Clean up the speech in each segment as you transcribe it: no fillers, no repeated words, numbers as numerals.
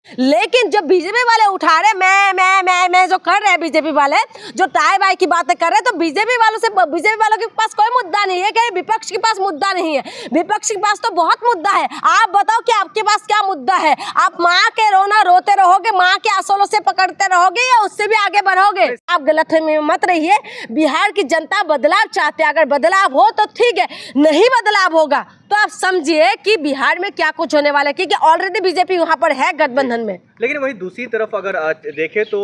लेकिन जो बीजेपी वाले उठा रहे मैं जो कर रहे हैं बीजेपी वाले, जो टाई बाई की बातें कर रहे हैं, तो बीजेपी वालों के पास कोई मुद्दा नहीं है। क्या विपक्ष के पास मुद्दा नहीं है? विपक्ष के पास तो बहुत मुद्दा है। आप बताओ कि आपके पास क्या मुद्दा है? आप माँ के रोना रोते रहोगे, माँ के आंसुओं से पकड़ते रहोगे या उससे भी आगे बढ़ोगे? आप गलतफहमी में मत रहिए। बिहार की जनता बदलाव चाहते हैं। अगर बदलाव हो तो ठीक है, नहीं बदलाव होगा तो आप समझिए कि बिहार में क्या कुछ होने वाला है, क्योंकि ऑलरेडी बीजेपी वहां पर है गठबंधन में। लेकिन वही दूसरी तरफ अगर देखें तो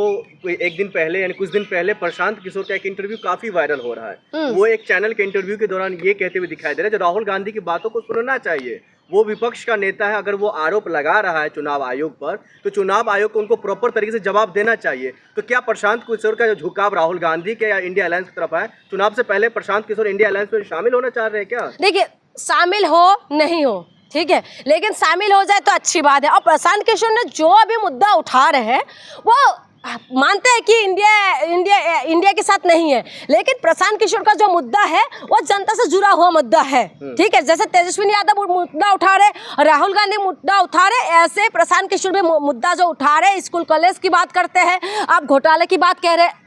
एक दिन पहले यानी कुछ दिन पहले प्रशांत किशोर का एक इंटरव्यू काफी वायरल हो रहा है। वो एक चैनल के इंटरव्यू के दौरान ये कहते हुए दिखाई दे रहा है जो राहुल गांधी की बातों को सुनना चाहिए। वो विपक्ष का नेता है, अगर वो आरोप लगा रहा है चुनाव आयोग पर तो चुनाव आयोग को उनको प्रॉपर तरीके से जवाब देना चाहिए। तो क्या प्रशांत किशोर का जो झुकाव राहुल गांधी के या इंडिया अलायंस की तरफ है, चुनाव से पहले प्रशांत किशोर इंडिया अलायंस में शामिल होना चाह रहे हैं क्या? देखिए, शामिल हो नहीं हो ठीक है, लेकिन शामिल हो जाए तो अच्छी बात है। और प्रशांत किशोर ने जो अभी मुद्दा उठा रहे हैं वो मानते हैं कि इंडिया के साथ नहीं है, लेकिन प्रशांत किशोर का जो मुद्दा है वो जनता से जुड़ा हुआ मुद्दा है। ठीक है, जैसे तेजस्वी यादव मुद्दा उठा रहे, राहुल गांधी मुद्दा उठा रहे, ऐसे प्रशांत किशोर भी मुद्दा जो उठा रहे, स्कूल कॉलेज की बात करते हैं, आप घोटाले की बात कह रहे हैं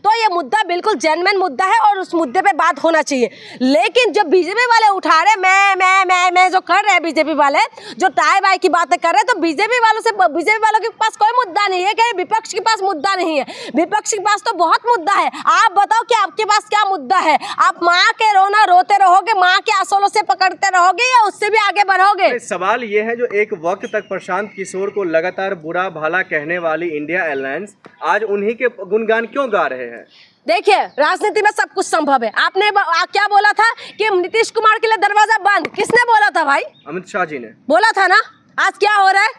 तो ये मुद्दा बिल्कुल जेन्युइन मुद्दा है और उस मुद्दे पे बात होना चाहिए। लेकिन जो बीजेपी वाले उठा रहे मैं जो कर रहे हैं बीजेपी वाले, जो टाई बाई की बातें कर रहे हैं, तो बीजेपी वालों के पास कोई मुद्दा नहीं है। क्या विपक्ष के पास मुद्दा नहीं है? विपक्ष के पास तो बहुत मुद्दा है। आप बताओ कि आपके पास क्या मुद्दा है? आप माँ के रोना रोते रहोगे, माँ के आंसुओं से पकड़ते रहोगे या उससे भी आगे बढ़ोगे? सवाल ये है, जो एक वक्त तक प्रशांत किशोर को लगातार बुरा भला कहने वाली इंडिया अलायंस आज उन्हीं के गुणगान क्यों गा रहे हैं? देखिए, राजनीति में सब कुछ संभव है। आपने क्या बोला था कि नीतीश कुमार के लिए दरवाजा बंद? किसने बोला था भाई? अमित शाह जी ने बोला था ना। आज क्या हो रहा है?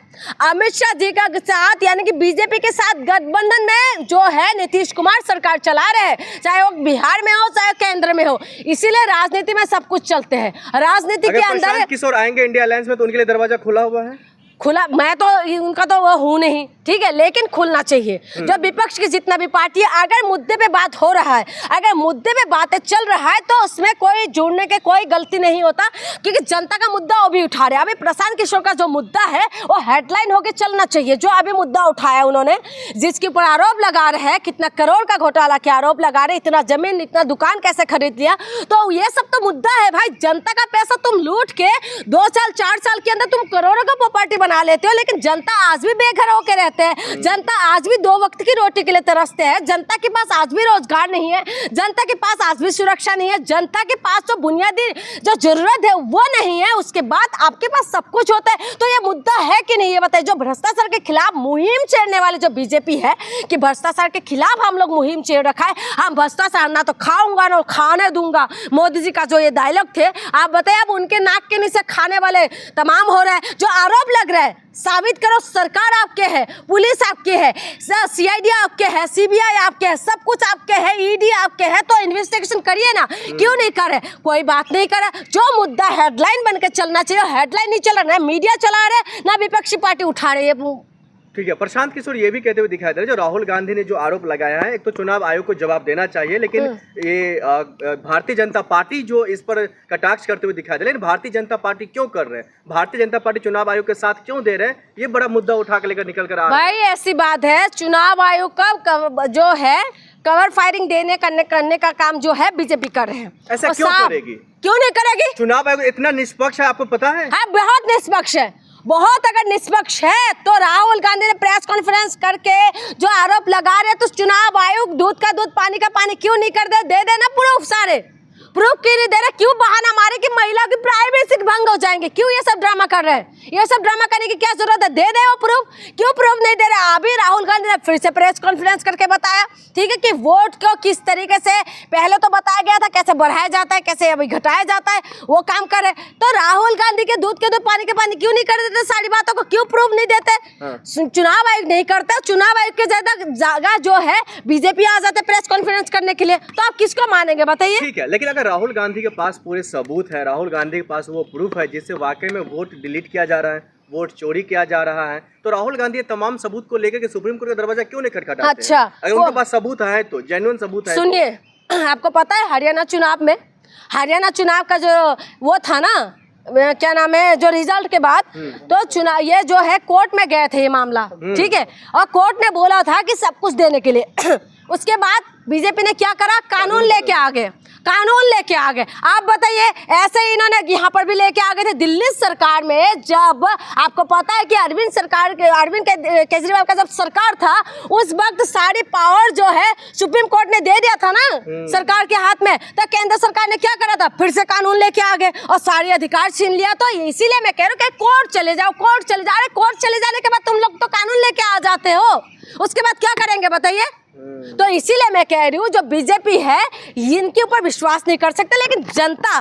अमित शाह जी का साथ यानी कि बीजेपी के साथ गठबंधन में जो है नीतीश कुमार सरकार चला रहे हैं, चाहे वो बिहार में हो चाहे केंद्र में हो। इसीलिए राजनीति में सब कुछ चलते हैं। राजनीति के अंदर प्रशांत किशोर आएंगे इंडिया अलायंस में तो उनके लिए दरवाजा खुला हुआ है। मैं तो उनका तो वो हूँ नहीं, ठीक है, लेकिन खुलना चाहिए। जब विपक्ष की जितना भी पार्टी है, अगर मुद्दे पे बात हो रहा है, अगर मुद्दे पे बातें चल रहा है तो उसमें कोई जोड़ने के कोई गलती नहीं होता, क्योंकि जनता का मुद्दा वो भी उठा रहे हैं। अभी प्रशांत किशोर का जो मुद्दा है वो हेडलाइन होके चलना चाहिए। जो अभी मुद्दा उठाया उन्होंने, जिसके ऊपर आरोप लगा रहे हैं, कितना करोड़ का घोटाला के आरोप लगा रहे, इतना जमीन इतना दुकान कैसे खरीद लिया, तो ये सब तो मुद्दा है भाई। जनता का पैसा तुम लूट के 2 साल 4 साल के अंदर तुम करोड़ों का प्रॉपर्टी बना लेते हो, लेकिन जनता आज भी बेघर होकर रहते हैं। जनता आज भी 2 वक्त की रोटी के लिए तरसते हैं। जनता के पास आज भी रोजगार नहीं है, जनता के पास आज भी सुरक्षा नहीं है, जनता के पास जो बुनियादी जो जरूरत है वो नहीं है। उसके बाद आपके पास सब कुछ होता है, तो ये मुद्दा है कि नहीं ये बताइए। जो भ्रष्टाचार के खिलाफ मुहिम छेड़ने वाले जो बीजेपी है कि भ्रष्टाचार के खिलाफ हम लोग मुहिम छेड़ रखा है, हम भ्रष्टाचार ना तो खाऊंगा ना खाने दूंगा, मोदी जी का जो ये डायलॉग थे, आप बताइए अब उनके नाक के नीचे खाने वाले तमाम हो रहा है। जो आरोप लग रहा है, साबित करो। सरकार आपके है, पुलिस आपके है, सीआईडी आपके है, सीबीआई आपके है, सब कुछ आपके है, ईडी आपके है, तो इन्वेस्टिगेशन करिए ना। क्यों नहीं करे? कोई बात नहीं करे। जो मुद्दा हेडलाइन बनकर चलना चाहिए, हेडलाइन नहीं चला, ना मीडिया चला रहे ना विपक्षी पार्टी उठा रही है। ठीक है, प्रशांत किशोर ये भी कहते हुए दिखाई दे रहे हैं, जो राहुल गांधी ने जो आरोप लगाया है, एक तो चुनाव आयोग को जवाब देना चाहिए, लेकिन ये भारतीय जनता पार्टी जो इस पर कटाक्ष करते हुए दिखाई दे रहे हैं। भारतीय जनता पार्टी क्यों कर रहे हैं? भारतीय जनता पार्टी चुनाव आयोग के साथ क्यों दे रहे हैं? ये बड़ा मुद्दा उठा के लेकर निकल कर आ रहा है। भाई ऐसी बात है, चुनाव आयोग का जो है कवर फायरिंग करने का काम जो है बीजेपी कर रहे हैं। ऐसा क्यों करेगी? क्यों नहीं करेगी? चुनाव आयोग इतना निष्पक्ष है, आपको पता है? हाँ, बहुत निष्पक्ष है। बहुत अगर निष्पक्ष है तो राहुल गांधी ने प्रेस कॉन्फ्रेंस करके जो आरोप लगा रहे, तो चुनाव आयोग दूध का दूध पानी का पानी क्यों नहीं कर दे देना प्रूफ। सारे प्रूफ क्यों नहीं दे रहे? क्यों बहाना मारे कि महिलाओं की प्राइवेसी भंग हो जाएंगे? क्यों ये सब ड्रामा कर रहे हैं? ये सब ड्रामा करने की क्या जरूरत है? दे दे वो प्रूफ। क्यों प्रूफ नहीं दे रहे? अभी राहुल गांधी ने फिर से प्रेस कॉन्फ्रेंस करके बताया, ठीक है, कि वोट को किस तरीके से पहले तो बताया गया था, कैसे बढ़ाया जाता है, कैसे अभी घटाया जाता है, वो काम कर रहे। तो राहुल गांधी के दूध के दूध पानी के पानी क्यों नहीं कर देते? सारी बातों को क्यों प्रूफ नहीं देते? चुनाव आयोग नहीं करता। चुनाव आयोग के ज्यादा जगह जो है बीजेपी आ जाते प्रेस कॉन्फ्रेंस करने के लिए, तो आप किसको मानेंगे बताइए? ठीक है, लेकिन अगर राहुल गांधी के पास पूरे सबूत है, राहुल गांधी के पास वो प्रूफ है जिससे वाकई में वोट डिलीट किया जा रहा है, वोट चोरी किया जा रहा है, तो राहुल गांधी तमाम सबूत को लेकर के सुप्रीम कोर्ट का दरवाजा क्यों नहीं खटखटाते? अच्छा, अगर उनके पास सबूत है तो जेन्युइन सबूत है। सुनिए, आपको पता है हरियाणा चुनाव का जो वो था ना, क्या नाम है, जो रिजल्ट के बाद तो चुनाव ये जो है कोर्ट में गए थे ये मामला, ठीक है, और कोर्ट ने बोला था कि सब कुछ देने के लिए उसके बाद बीजेपी ने क्या करा, कानून लेके आ गए, कानून लेके आ गए। आप बताइए, ऐसे ही इन्होंने यहाँ पर भी लेके आ गए थे दिल्ली सरकार में। जब आपको पता है कि अरविंद केजरीवाल का जब सरकार था, उस वक्त सारी पावर जो है सुप्रीम कोर्ट ने दे दिया था ना सरकार के हाथ में, तो केंद्र सरकार ने क्या करा था, फिर से कानून लेके आ गए और सारे अधिकार छीन लिया। तो इसीलिए मैं कह रही हूँ कि कोर्ट चले जाओ, कोर्ट चले जाओ। अरे कोर्ट चले जाने के बाद तुम लोग तो कानून लेके आ जाते हो, उसके बाद क्या करेंगे बताइए। तो इसीलिए मैं कह रही हूँ जो बीजेपी है इनके ऊपर विश्वास नहीं कर सकते, लेकिन जनता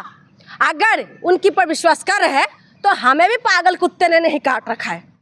अगर उनके ऊपर विश्वास कर रहे है तो हमें भी पागल कुत्ते ने नहीं काट रखा है।